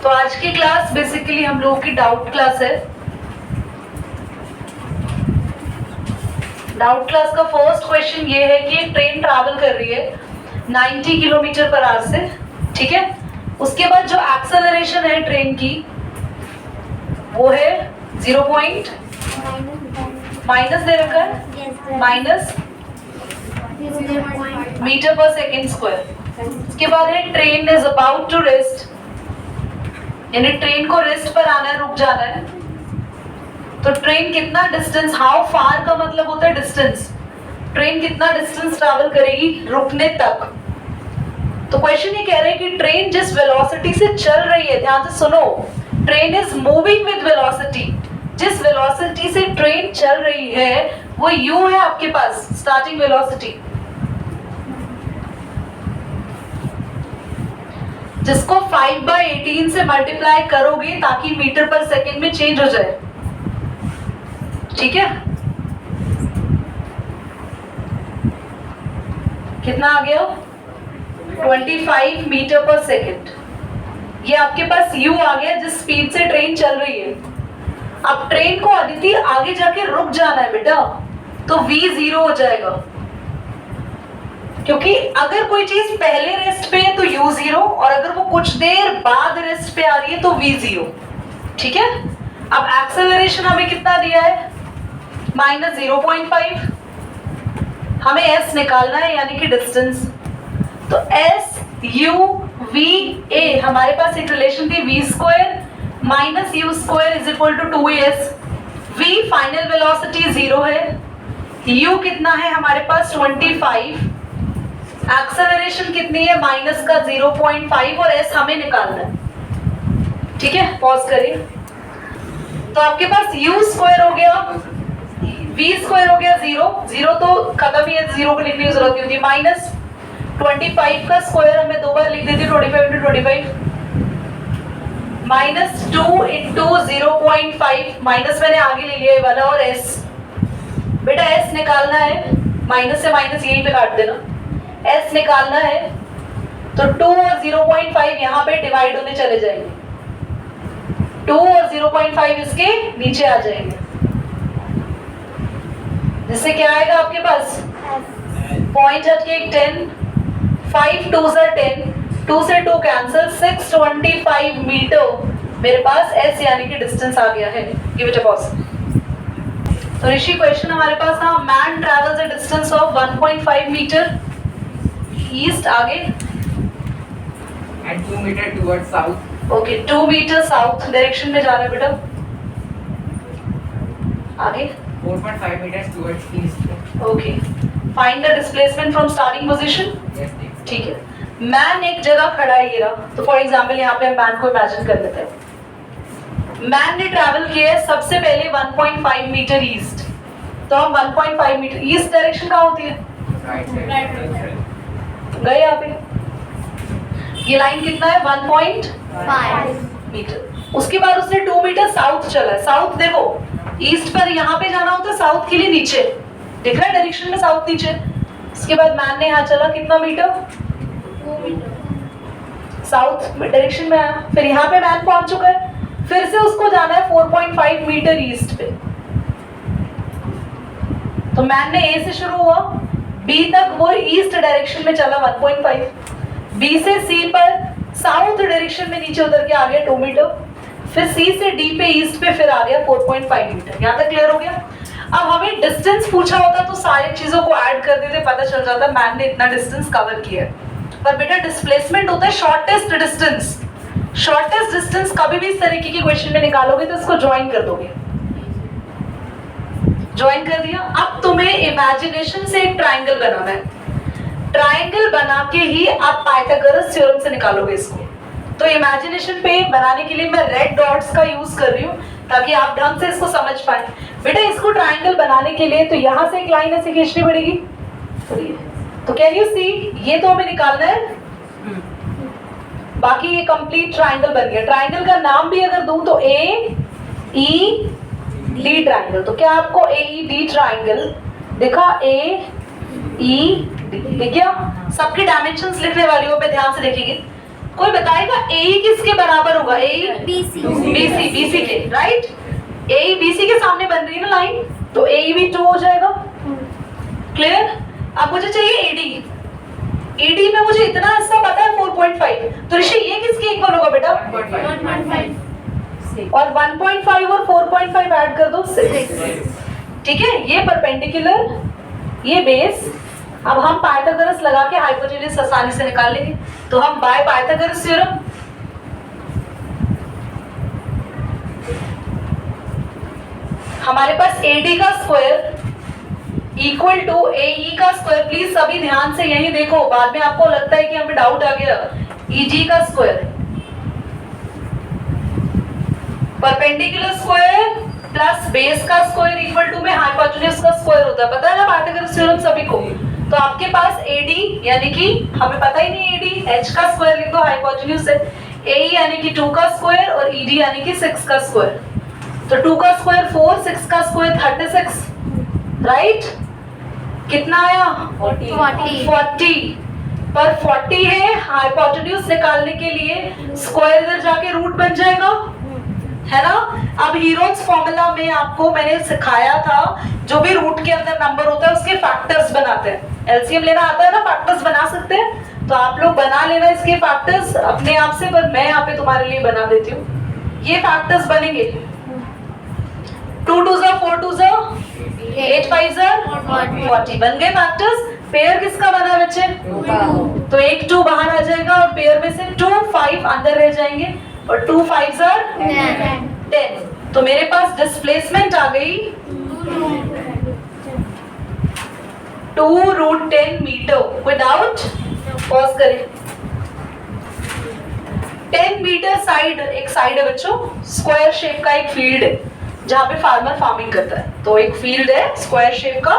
तो आज की क्लास बेसिकली हम लोगों की डाउट क्लास है। डाउट क्लास का फर्स्ट क्वेश्चन ये है कि एक ट्रेन ट्रैवल कर रही है 90 किलोमीटर पर आवर से, ठीक है। उसके बाद जो एक्सेलरेशन है ट्रेन की वो है 0 माइनस दे रखा है minus metre per second square. उसके बाद है train is about to rest, यानी ट्रेन को रेस्ट पर आना है, रुक जाना है। तो ट्रेन कितना डिस्टेंस, हाउ फार का मतलब होता है डिस्टेंस, ट्रेन कितना डिस्टेंस ट्रैवल करेगी रुकने तक। तो क्वेश्चन ये कह रहे हैं कि ट्रेन जिस वेलोसिटी से चल रही है, ध्यान से सुनो, train is moving with velocity, जिस वेलोसिटी से ट्रेन चल रही है वो u है आपके पास स्टार्टिंग वेलोसिटी, जिसको 5/18 से मल्टीप्लाई करोगे ताकि मीटर पर सेकेंड में चेंज हो जाए, ठीक है। कितना आ गया 25 मीटर पर सेकेंड। ये आपके पास u आ गया जिस स्पीड से ट्रेन चल रही है। अब ट्रेन को अदिति आगे जाके रुक जाना है बेटा, तो v 0 हो जाएगा, क्योंकि अगर कोई चीज पहले रेस्ट पे है तो u 0 और अगर वो कुछ देर बाद रेस्ट पे आ रही है तो v 0, ठीक है। अब एक्सेलरेशन हमें कितना दिया है माइनस 0.5, हमें s निकालना है यानी कि डिस्टेंस। तो s u v a, हमारे पास एक रिलेशन थी v square minus u square is equal to 2s। v final velocity 0 है, u कितना है हमारे पास 25, एक्सेलरेशन कितनी है माइनस का 0.5 और s हमें निकालना है, ठीक है। पॉज करिए। तो आपके पास u स्क्वायर हो गया, v स्क्वायर हो गया 0 तो खत्म ही है, 0 को लिखने की जरूरत नहीं होती, माइनस 25 का स्क्वायर हमें दो बार लिख देते 25 into 25, माइनस 2 into 0.5, माइनस मैंने आगे ले लिया ये वाला, और s बेटा s निकालना है, माइनस से माइनस यहीं पे काट देना, s निकालना है तो 2 और 0.5 यहाँ पे डिवाइड होने चले जाएंगे, 2 और 0.5 इसके नीचे आ जाएंगे, जिससे क्या आएगा आपके पास पॉइंट हटके एक 10, 5 2s are 10, 2 से 2 कैंसिल, 625 मीटर मेरे पास s यानी कि डिस्टेंस आ गया है। Give it a pause. तो ऋषि क्वेश्चन हमारे पास था, man travels a distance of 1.5 metre east, आगे and 2 meter towards south. Okay 2 metre south direction में जा रहा है बेटा, आगे 4.5 meters towards east. Okay. Find the displacement from starting position, Yes, please. ठीक है। मैन एक जगह खड़ा है, ये रहा, तो फॉर एग्जांपल यहाँ पे हम मैन को इमेजिन कर लेते हैं। मैन ने ट्रैवल किया है सबसे पहले 1.5 मीटर ईस्ट, तो हम 1.5 मीटर ईस्ट डायरेक्शन कहाँ होती है, Right side. गए यहाँ पे, ये लाइन कितना है 1.5 मीटर। उसके बाद उसने 2 मीटर साउथ चला है, साउथ देखो ईस्ट पर यहाँ पे जाना होता है, साउथ के लिए नीचे दिख रहा है डायरेक्शन में, साउथ नीचे। उसके बाद मैन ने यहाँ चला कितना मीटर, साउथ डायरेक्शन में आया, फिर यहाँ पे मैन पहुंच चुका है, फिर से उसको जाना है 4.5 मीटर ईस्ट पे। तो मैन ने ए से शुरू हुआ, बी तक वो ईस्ट डायरेक्शन में चला 1.5, बी से सी पर साउथ डायरेक्शन में नीचे उतर के आ गया 2 मीटर, फिर सी से डी पे ईस्ट पे फिर आ गया 4.5 मीटर। यहाँ तक क्लियर हो गया। अब हमें डिस्टेंस पूछा होता तो सारी चीजों को ऐड कर देते, पता चल जाता मैन ने इतना डिस्टेंस कवर किया है। पर बेटा डिस्प्लेसमेंट होता है शॉर्टेस्ट डिस्टेंस, शॉर्टेस्ट डिस्टेंस कभी भी इस तरीके के क्वेश्चन में निकालोगे तो इसको ज्वाइन कर दोगे, ज्वाइन कर दिया। अब तुम्हें इमेजिनेशन से एक ट्राइंगल बनाना है, ट्राइंगल बना के ही आप पाइथागोरस थ्योरम से निकालोगे इसको। तो इमेजिनेशन पे बनाने के लिए मैं रेड डॉट्स का यूज कर रही हूँ ताकि आप ढंग से इसको समझ पाए। बेटा इसको ट्राइंगल बनाने के लिए तो यहाँ से एक लाइन ऐसे खींचनी पड़ेगी, तो कैन यू सी, ये तो हमें निकालना है, बाकी ये कंप्लीट ट्राइंगल बन गया। ट्राइंगल का नाम भी अगर दूं तो ए ई डी ट्राइंगल, तो क्या आपको ए ई डी ट्राइंगल देखा, ए ई डी दिख गया। सबके डायमेंशंस लिखने वाली हो पे ध्यान से देखेंगे, कोई बताएगा ए किसके बराबर होगा? ए BC बीसी के, राइट? ए बीसी के सामने बन रही है ना लाइन, तो ए भी 2 हो जाएगा। क्लियर? अब मुझे चाहिए एडी। एडी में मुझे इतना हिस्सा पता है 4.5, तो ऋषि ये किसके इक्वल होगा बेटा? 1.5 और 1.5 और 4.5 ऐड कर दो 6। ठीक है, ये परपेंडिकुलर, ये बेस। अब हम पाइथागोरस लगा के हाइपोटेन्यूज आसानी से निकाल लेंगे। तो हम बाय पाइथागोरस थ्योरम हमारे पास AD का स्क्वायर इक्वल टू AE का स्क्वायर। प्लीज सभी ध्यान से यही देखो, बाद में आपको लगता है कि हमें डाउट आ गया। EG का square perpendicular square plus base का स्क्वायर इक्वल टू में हाइपोटेन्यूज का स्क्वायर होता है। पता है ना पाइथागोरस थ्योरम सभी को? तो आपके पास AD यानी कि हमें पता ही नहीं AD, H का स्क्वायर लिख दो हाइपोटेन्यूज से, AE यानी कि 2 का स्क्वायर और ED यानी कि 6 का स्क्वायर। तो 2 का स्क्वायर 4, 6 का स्क्वायर 36, राइट? कितना आया? 40 पर 40 है। हाइपोटेन्यूज निकालने के लिए स्क्वायर इधर जाके रूट बन जाएगा, है ना? अब हीरोन्स फॉर्मूला में आपको मैंने सिखाया था, जो भी रूट के अंदर नंबर होता है उसके फैक्टर्स बनाते हैं। एलसीएम लेना आता है ना, फैक्टर्स बना सकते हैं, तो आप लोग बना लेना इसके फैक्टर्स अपने आप से, पर मैं यहाँ पे तुम्हारे लिए बना देती हूँ। ये फैक्टर्स बनेंगे 2 2 4 2 8 5 40 बन गए फैक्टर्स। पेयर किसका बना है बच्चे? तो एक 2 बाहर आ जाएगा और पेयर में से 2 5 अंदर रह जाएंगे और 2 5 10। तो मेरे पास डिस्प्लेसमेंट आ गई 2√10 मीटर। कोई डाउट? पॉज करें। 10 मीटर साइड, एक साइड है बच्चों, स्क्वायर शेप का एक फील्ड है जहाँ पे फार्मर फार्मिंग करता है। तो एक फील्ड है स्क्वायर शेप का,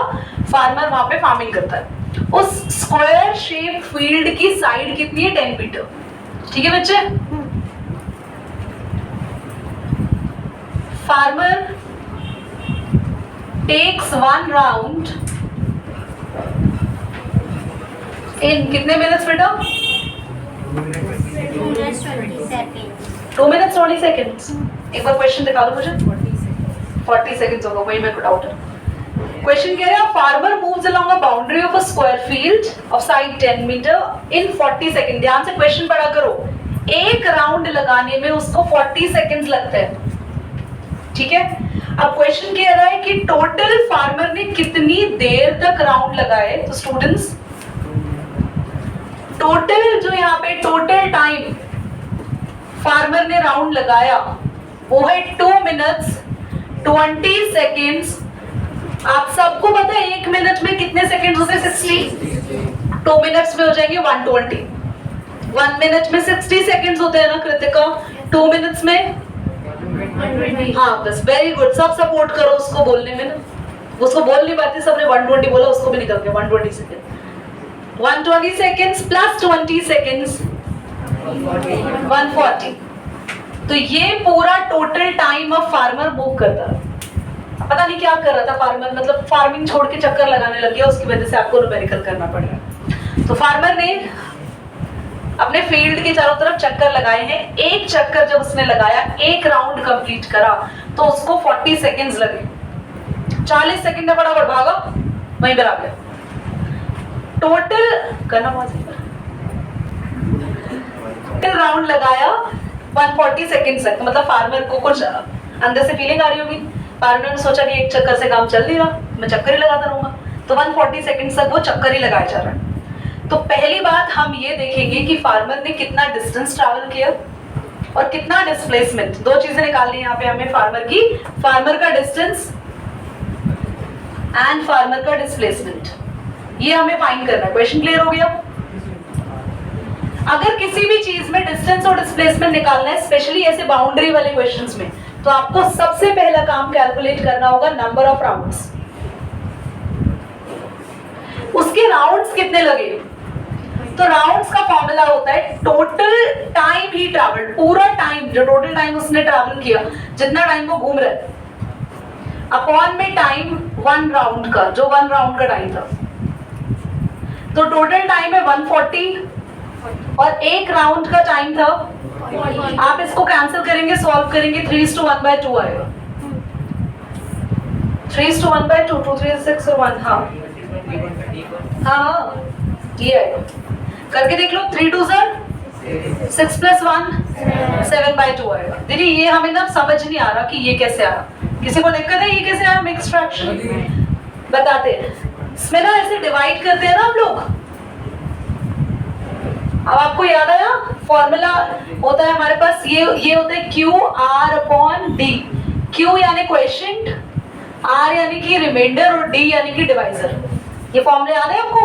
फार्मर वहां पे फार्मिंग करता है। उस स्क्वायर शेप फील्ड की साइड कितनी है? 10 मीटर। ठीक है बच्चे? फार्मर टेक्स 1 राउंड इन कितने मिनट्स बेटा? 2 मिनट्स 20 सेकेंड्स। एक बार क्वेश्चन दिखा दो मुझे। 40 सेकेंड्स होगा, वही मेरे को डाउट है। क्वेश्चन कह रहे हैं farmer moves along a boundary of a square field of side 10 metre in 40 second. ध्यान से क्वेश्चन पढ़ा करो। एक राउंड लगाने में उसको 40 सेकेंड्स लगते हैं। ठीक है? अब क्वेश्चन कह रहा है कि टोटल फार्मर ने कितनी देर तक राउंड लगाए। तो स्टूडेंट्स टोटल जो यहाँ पे टोटल टाइम फार्मर ने राउंड लगाया वो है 2 मिनट्स 20 सेकेंड्स। आप सबको पता है 1 मिनट में कितने सेकेंड्स होते हैं? 60। 2 मिनट्स में हो जाएंगे 120। 1 मिनट में 60 सेकेंड्स होते हैं ना कृतिका? 2 मिनट्स में हाँ बस, वेरी गुड। सब सपोर्ट करो उसको बोलने में ना, उसको बोल नहीं पाती, सबने 120 बोला, उसको भी निकल गया 120 सेकेंड। 120 seconds plus 20 seconds 140। तो ये पूरा total time of farmer move करता है। पता नहीं क्या कर रहा था फार्मर, मतलब फार्मिंग छोड़ के चक्कर लगाने लग गया, उसकी वजह से आपको न्यूमेरिकल करना पड़ रहा है। तो फार्मर ने अपने फील्ड के चारों तरफ चक्कर लगाए हैं। एक चक्कर जब उसने लगाया, एक राउंड कंप्लीट करा, तो उसको 40 सेकेंड्स लगे। 40 सेकेंड में फटाफट भागा, वहीं पर आ गया। टोटल करना टोटल राउंड लगाया 140 सेकेंड्स तक। मतलब फार्मर को कुछ अंदर से फीलिंग आ रही होगी, फार्मर ने सोचा कि एक चक्कर से काम चल नहीं रहा, मैं चक्कर ही लगाता रहूंगा। तो 140 सेकेंड्स तक वो चक्कर ही लगाया जा रहा है। तो पहली बात हम ये देखेंगे कि फार्मर ने कितना डिस्टेंस ट्रैवल किया और कितना डिस्प्लेसमेंट। 2 चीजें निकालनी है यहाँ पे हमें फार्मर की, फार्मर का डिस्टेंस एंड फार्मर का डिस्प्लेसमेंट। ये हमें फाइंड करना है। क्वेश्चन क्लियर हो गया? अगर किसी भी चीज में डिस्टेंस और डिस्प्लेसमेंट निकालना है, स्पेशली ऐसे बाउंड्री वाले क्वेश्चंस में, तो आपको सबसे पहला काम कैलकुलेट करना होगा नंबर ऑफ राउंड्स। उसके राउंड्स कितने लगे? तो राउंड्स का फॉर्मूला होता है टोटल टाइम ही ट्रैवल, पूरा टाइम, जो टोटल टाइम उसने ट्रैवल किया, जितना टाइम वो घूम रहा है, अपॉन में टाइम 1 राउंड का, जो 1 राउंड का टाइम था। तो टोटल टाइम है 140 और एक राउंड का टाइम था, आप इसको कैंसिल करेंगे, सॉल्व करेंगे, 3:1/2 आएगा। 3:1/2, 2 3 6 और 1, हाँ हाँ ये आएगा। करके देख लो, 3 2 6 + 1 7/2 आएगा। दीदी ये हमें ना समझ नहीं आ रहा कि ये कैसे आया, किसी को दिक्कत है ये कैसे आया मिक्स फ्रैक्शन? बताते हैं। इसमें ना ऐसे डिवाइड करते हैं ना हम लोग। अब आपको याद आया फॉर्मूला होता है हमारे पास, ये होता है QR/D। Q यानी क्वोशिएंट, R यानी कि रिमाइंडर और D यानी कि डिवाइजर। ये फॉर्मूले याद है आपको?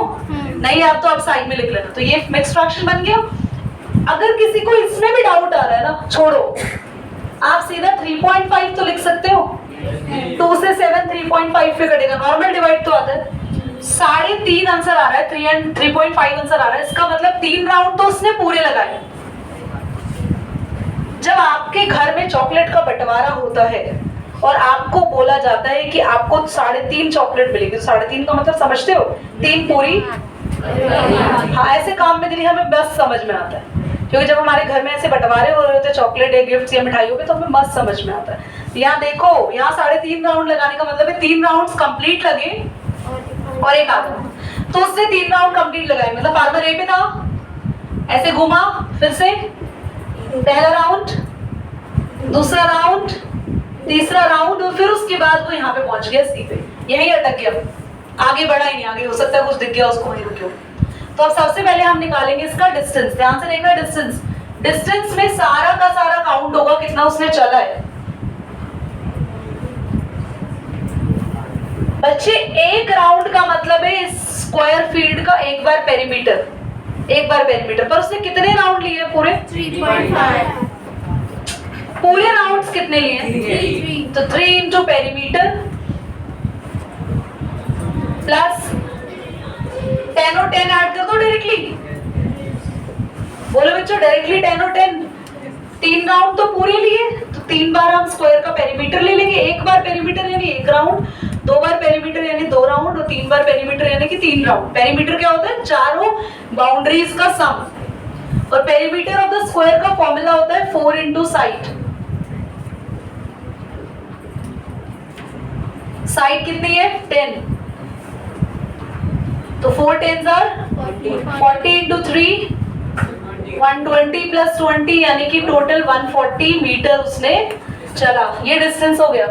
नहीं आप तो आप साइड में लिख लेना। तो ये मिक्स फ्रैक्शन बन गया। अगर किसी को इसमें भी डाउट आ रहा है ना, छोड़ो, आप सीधा 3.5 तो लिख सकते हो। 2 से 7 3.5 पे कटेगा, नॉर्मल डिवाइड तो आता है। 3.5 आंसर आ रहा है, 3.5 आंसर आ रहा है। इसका मतलब 3 राउंड तो उसने पूरे लगाए। जब आपके घर में चॉकलेट का बंटवारा होता है और आपको बोला जाता है कि आपको 3.5 चॉकलेट मिलेगी, तो 3.5 का मतलब समझते हो, 3 पूरी। हाँ ऐसे काम में दीदी हमें बस समझ में आता है, क्योंकि जब हमारे घर में ऐसे बंटवारे हो रहे होते हैं चॉकलेट या गिफ्ट्स या मिठाइयों के, तो हमें मस्त समझ में आता है। यहाँ देखो, यहाँ 3.5 राउंड लगाने का मतलब है 3 राउंड्स कंप्लीट लगे और एक आधा, तो उसने 3 राउंड कंप्लीट लगाए। मतलब फार्मर ए पे था, ऐसे घुमा, फिर से पहला राउंड, दूसरा राउंड, तीसरा राउंड, और फिर उसके बाद वो यहाँ पे पहुंच गया सी पे, यही अटक गया, आगे बढ़ा ही नहीं। आगे हो सकता है कुछ दिख गया उसको, वहीं रुक। तो अब सबसे पहले हम निकालेंगे इसका डिस्टेंस। ध्यान से देखना डिस्टेंस। डिस्टेंस में सारा का सारा काउंट होगा कितना उसने चला है। बच्चे एक राउंड का मतलब है स्क्वायर फील्ड का एक बार पेरीमीटर, एक बार पेरीमीटर। पर उसने कितने राउंड लिए पूरे? 3.5। पूरे राउंड्स कितने लिए? तो 3 इंटू पेरीमीटर प्लस 10 और 10 ऐड कर दो डायरेक्टली। बोलो बच्चों डायरेक्टली 10 और 10। 3 राउंड तो पूरे लिए, तो 3 बार हम स्क्वायर का पेरीमीटर ले लेंगे। एक बार पेरीमीटर यानी 1 राउंड, 2 बार पेरीमीटर यानी 2 राउंड, और 3 बार पेरीमीटर यानी कि 3 राउंड। पेरीमीटर क्या होता है? चारों बाउंड्रीज का सम। और पेरीमीटर ऑफ द स्क्वायर का फॉर्मूला होता है 4 इंटू साइड। साइड कितनी है? 10, तो 4 10s आर 40 इंटू 3 120 प्लस 20 यानी कि टोटल 140 मीटर उसने चला। ये डिस्टेंस हो गया।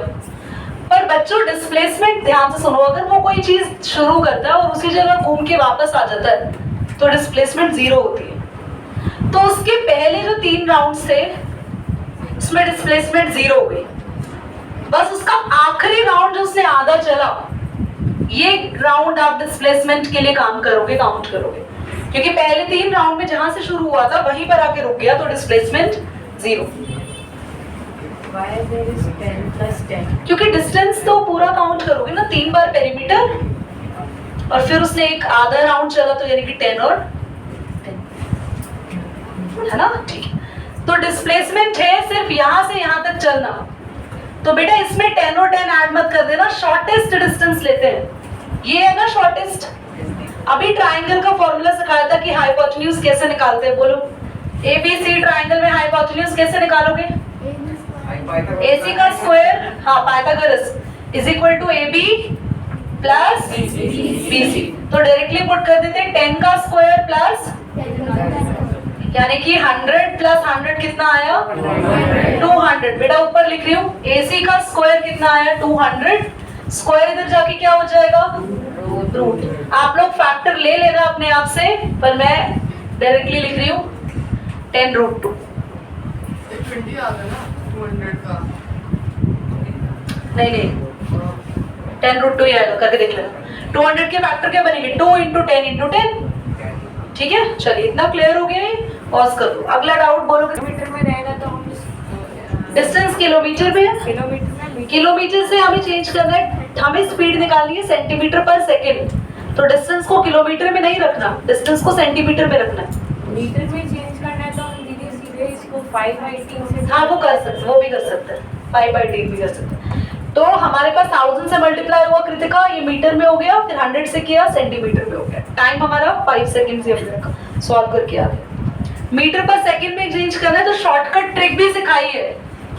पर बच्चों डिस्प्लेसमेंट ध्यान से सुनो, अगर वो कोई चीज शुरू करता है और उसी जगह घूम के वापस आ जाता है तो डिस्प्लेसमेंट 0 होती है। तो उसके पहले जो 3 राउंड्स थे उसमें डिस्प्लेसमेंट 0 हो गई। बस उसका आखिरी राउंड जो उसने आधा चला, ये राउंड आप डिस्प्लेसमेंट के लिए काम करोगे, काउंट करोगे, क्योंकि पहले 3 राउंड में जहां से शुरू हुआ था वहीं पर आके रुक गया, तो displacement 0। Why there is 10 plus 10? क्योंकि डिस्टेंस तो पूरा काउंट करोगे ना, 3 बार पेरीमीटर और फिर उसने एक आधा राउंड चला, तो यानी कि 10 और 10 है ना। ठीक है, तो डिस्प्लेसमेंट है सिर्फ यहां से यहां तक चलना। तो बेटा इसमें 10 और 10 ऐड मत कर देना, शॉर्टेस्ट डिस्टेंस लेते हैं। ये है ना शॉर्टेस्ट। अभी ट्रायंगल का फॉर्मूला सिखाया था कि हाइपोटेन्यूज कैसे निकालते हैं। बोलो एबीसी ट्रायंगल में हाइपोटेन्यूज कैसे निकालोगे? AC का स्क्वायर, हाँ Pythagoras, is equal to AB plus BC। तो डायरेक्टली पुट कर देते हैं 10 का स्क्वायर प्लस, यानी कि 100 प्लस 100 कितना आया? 200। बेटा ऊपर लिख रही हूँ, AC का स्क्वायर कितना आया? 200। स्क्वायर इधर जाके क्या हो जाएगा? रूट। आप लोग फैक्टर ले लेना अपने आप से, पर मैं डायरेक्टली लिख रही हूँ 10√2। 20 आ गया ना 200 का। नहीं 10√2 ही आएगा, करके देख लेना। 200 के फैक्टर क्या बनेंगे? 2 इंटू 10 इंटू 10। ठीक है, चलिए इतना क्लियर हो गया है। पॉज कर दो, अगला डाउट बोलो। किलोमीटर में रहेगा तो हम डिस्टेंस किलोमीटर में है, किलोमीटर में किलोमीटर से हमें चेंज करना है, हमें स्पीड निकालनी है सेंटीमीटर पर सेकंड। तो डिस्टेंस को किलोमीटर में नहीं रखना, डिस्टेंस को सेंटीमीटर में रखना है। मीटर में चेंज करना है तो हम दीदी सीधे इसको 5/18 से, हाँ वो कर सकते, वो भी कर सकते हैं, 5/10 भी कर सकते हैं। तो हमारे पास 1000 से मल्टीप्लाई हुआ कृतिका, ये मीटर में हो गया, फिर 100 से किया सेंटीमीटर में हो गया। टाइम हमारा 5 सेकंड से सॉल्व करके आ गया। मीटर पर सेकंड में चेंज करना है तो शॉर्टकट ट्रिक भी सिखाई है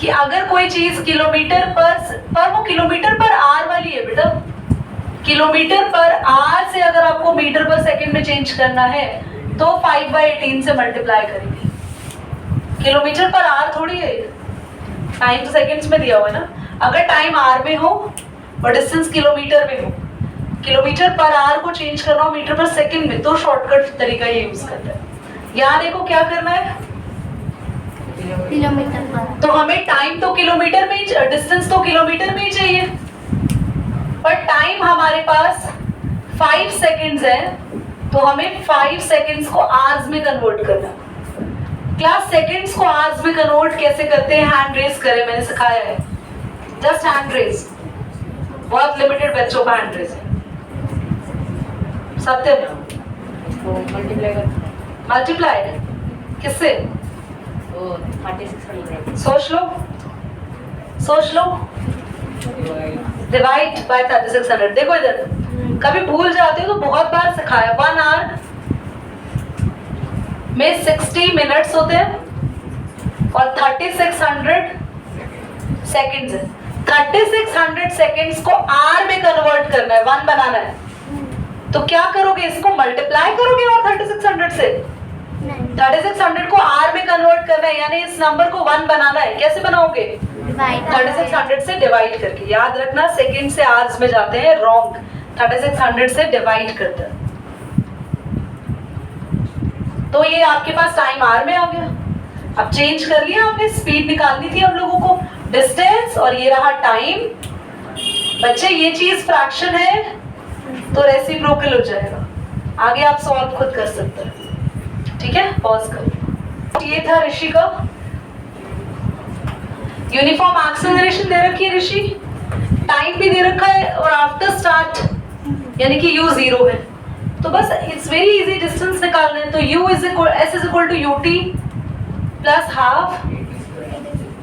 कि अगर कोई चीज किलोमीटर पर वो किलोमीटर पर आर वाली है बेटा, किलोमीटर पर आर से अगर आपको मीटर पर सेकंड में चेंज करना है तो 5/18 से मल्टीप्लाई करेंगे। किलोमीटर पर आर थोड़ी है, टाइम तो सेकंड्स में दिया हुआ है ना। अगर टाइम आर में हो और डिस्टेंस किलोमीटर में हो, किलोमीटर पर आर को चेंज करना हो मीटर पर सेकंड में, तो शॉर्टकट तरीका ये यूज करते हैं। यहाँ देखो क्या करना है, किलोमीटर पर। तो हमें टाइम तो किलोमीटर में ही, डिस्टेंस तो किलोमीटर में ही चाहिए, पर टाइम हमारे पास 5 सेकंड्स है, तो हमें 5 सेकंड्स को आवर्स में कन्वर्ट करना है। क्लास सेकंड्स को आवर्स में कन्वर्ट कैसे करते हैं, हैंड रेस करें, मैंने सिखाया है। जस्ट हैंड रेस, बहुत लिमिटेड बच्चों का हैंड रेस है। सत्यम, मल्टीप्लाई किससे, 3600 सोच लो, सोच लो, डिवाइड बाय 3600। देखो इधर, कभी भूल जाते हो तो बहुत बार सिखाया। 1 आवर में 60 मिनट्स होते हैं और 3600 सेकंड्स है। 3600 सेकंड्स को आर में कन्वर्ट करना है, 1 बनाना है। तो क्या करोगे, इसको मल्टीप्लाई करोगे और 3600 से, 3600 को आर में कन्वर्ट करना है, यानी इस नंबर को 1 बनाना है। कैसे बनाओगे, 3600 से डिवाइड करके। याद रखना सेकंड से आवर्स में जाते हैं, रॉन्ग, 3600 से डिवाइड करते हैं। तो ये आपके पास टाइम आर में आ गया। अब चेंज कर लिया आपने, स्पीड निकालनी थी हम लोगों को, डिस्टेंस, और ये रहा टाइम। बच्चे ये चीज फ्रैक्शन है तो रेसिप्रोकल हो जाएगा, आगे आप सॉल्व खुद कर सकते हैं। ठीक है, पॉज करो। ये था ऋषि का यूनिफॉर्म एक्सेलरेशन दे रखी है ऋषि, टाइम भी दे रखा है, और आफ्टर स्टार्ट यानी कि u 0 है। तो बस इट्स वेरी इजी, डिस्टेंस निकालना है। तो u is equal s is equal to ut plus half.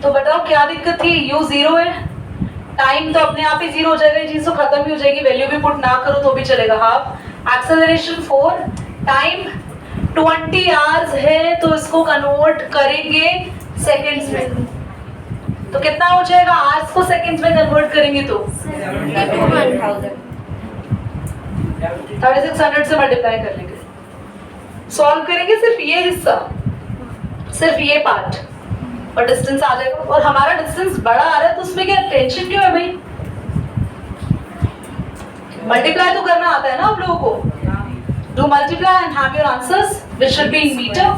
तो बताओ क्या दिक्कत थी, u 0 है, टाइम तो अपने आप ही 0 हो जाएगा, ये चीज तो खत्म ही हो जाएगी, वैल्यू भी पुट ना करो तो भी चलेगा। हाफ एक्सेलरेशन 4, टाइम 20 आवर्स है, तो इसको कन्वर्ट करेंगे सेकंड्स में। तो कितना हो जाएगा, आवर्स को सेकंड्स में कन्वर्ट करेंगे तो 3600 से मल्टीप्लाई कर लेंगे। सॉल्व करेंगे सिर्फ ये हिस्सा, सिर्फ ये पार्ट, और डिस्टेंस आ जाएगा। और हमारा डिस्टेंस बड़ा आ रहा है तो उसमें क्या टेंशन क्यों है भाई, मल्टीप्लाई तो करना आता है ना आप लोगों को। Do multiply and have your answers which should be in metre,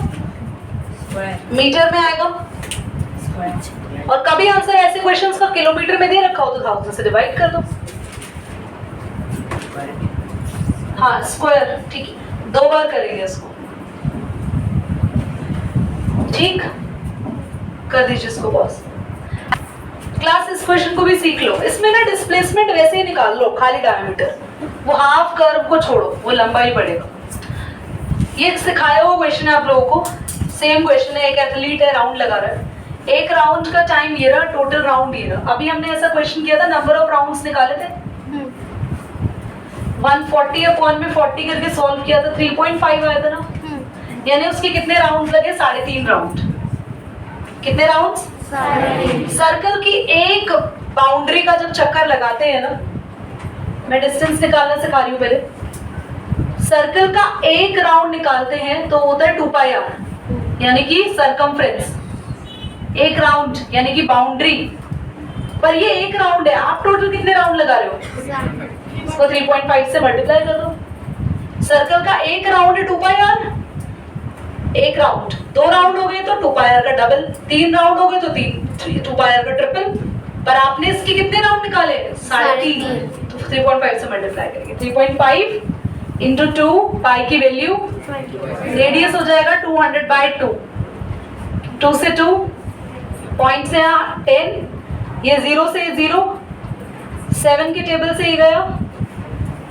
metre में आएगा। और कभी आंसर ऐसे क्वेश्चंस का किलोमीटर में दे रखा हो तो 1000 से डिवाइड कर दो। हाँ, स्क्वायर, ठीक है, 2 बार करेंगे इसको। ठीक, कर दीजिए इसको बॉस। क्लास इस क्वेश्चन को भी सीख लो। इसमें ना डिस्प्लेसमेंट वैसे ही निकाल लो, खाली डायमीटर, वो हाफ कर्व को छोड़ो, वो लंबा ही पड़ेगा। ये सिखाया हुआ क्वेश्चन है आप लोगों को, सेम क्वेश्चन है। एक एथलीट है, राउंड लगा रहा है, एक राउंड का टाइम ये रहा, टोटल राउंड ये रहा। अभी हमने ऐसा क्वेश्चन किया था, नंबर ऑफ राउंड्स निकाले थे, 140 अपॉन में 40 करके सॉल्व किया था, 3.5 आया था ना, यानी उसके कितने राउंड लगे, 3.5 राउंड। कितने राउंड्स, सर्कल की एक बाउंड्री का जब चक्कर लगाते हैं ना, मैं डिस्टेंस निकालना सिखा रही हूँ पहले। सर्कल का एक राउंड निकालते हैं तो होता है 2πr, यानी कि सरकमफ्रेंस। एक राउंड यानी कि बाउंड्री, पर ये एक राउंड है, आप टोटल कितने राउंड लगा रहे हो, इसको 3.5 से मल्टीप्लाई कर दो। सर्कल का एक राउंड है 2πr, एक राउंड, 2 राउंड हो गए तो 2πr का डबल, 3 राउंड हो गए तो 2πr का ट्रिपल। पर आपने इसके कितने राउंड निकाले, 3.5, तो 3.5 से मल्टीप्लाई करेंगे। 3.5 इंटू 2, पाई की वैल्यू, रेडियस हो जाएगा 200/2, 2 से 2, पॉइंट से यहाँ 10, ये 0 से 0, 7 के टेबल से ही गया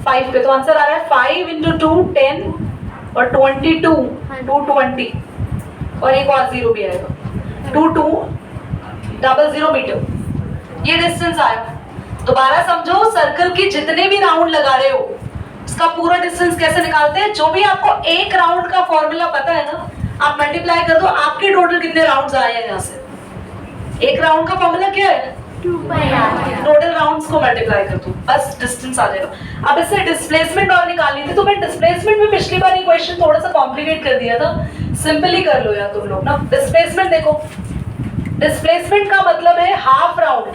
5 पे, तो आंसर आ रहा है 5 इंटू 2 10 और 22 220, और एक और 0 भी आएगा, 2200 मीटर। ये डिस्टेंस आया। दोबारा समझो, सर्कल की जितने भी राउंड लगा रहे हो उसका पूरा डिस्टेंस कैसे निकालते हैं। जो भी आपको एक राउंड का फॉर्मूला पता है ना, आप मल्टीप्लाई कर दो, आपके टोटल कितने राउंड्स आए हैं यहाँ से। एक राउंड का फॉर्मूला क्या है, टोटल राउंड्स को मल्टीप्लाई कर दो, बस डिस्टेंस आ जाएगा। अब इससे डिस्प्लेसमेंट और निकालनी थी, तो मैं डिस्प्लेसमेंट में पिछली बार ये क्वेश्चन थोड़ा सा कॉम्प्लिकेट कर दिया था, सिंपली कर लो यार तुम लोग ना। डिस्प्लेसमेंट देखो, डिस्प्लेसमेंट का मतलब है हाफ राउंड,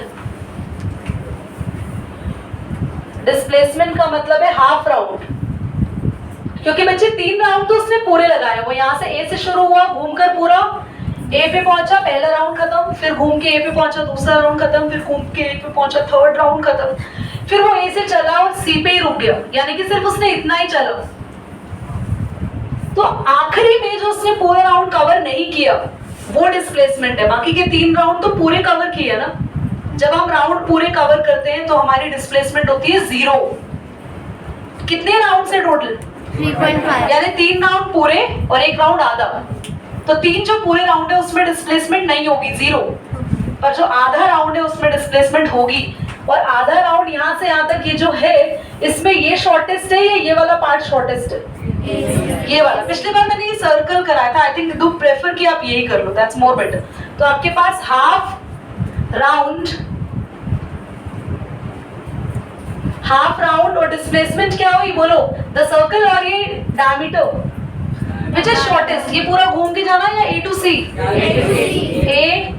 डिस्प्लेसमेंट का मतलब है हाफ राउंड, क्योंकि बच्चे 3 राउंड तो उसने पूरे लगाए, वो यहाँ से ए से शुरू हुआ, घूमकर पूरा ए पे पहुंचा, पहला राउंड खत्म, फिर घूम के ए पे पहुंचा, दूसरा राउंड खत्म, फिर घूम के ए पे पहुंचा, थर्ड राउंड खत्म, फिर वो ए से चला और सी पे ही रुक गया, यानी कि सिर्फ उसने इतना ही चला। तो आखिरी में जो उसने पूरा राउंड कवर नहीं किया वो डिस्प्लेसमेंट है, बाकी के 3 राउंड तो पूरे कवर किए ना। जब हम राउंड पूरे कवर करते हैं तो हमारी डिस्प्लेसमेंट होती है 0। कितने राउंड से टोटल 3.5 यानी 3 राउंड पूरे और 1 राउंड आधा, तो 3 जो पूरे राउंड है उसमें डिस्प्लेसमेंट नहीं होगी 0, पर जो आधा राउंड है उसमें डिस्प्लेसमेंट होगी। और आधा राउंड यहाँ से यहाँ तक ये जो है, इसमें ये शॉर्टेस्ट है या ये वाला पार्ट शॉर्टेस्ट है, ये वाला। पिछली बार मैंने ये सर्कल कराया था, आई थिंक डू प्रेफर कि आप यही कर लो, दैट्स मोर बेटर। तो आपके पास हाफ राउंड और डिस्प्लेसमेंट क्या हुई बोलो, द सर्कल और ये डायमीटर विच इज शॉर्टेस्ट, ये पूरा घूम के जाना या A to C, A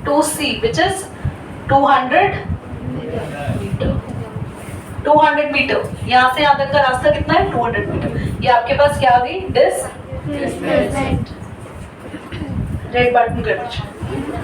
to C which is 200 metre. यहाँ से यहाँ तक का रास्ता कितना है, 200 मीटर। ये आपके पास क्या आ गई, रेड बटन कर दीजिए।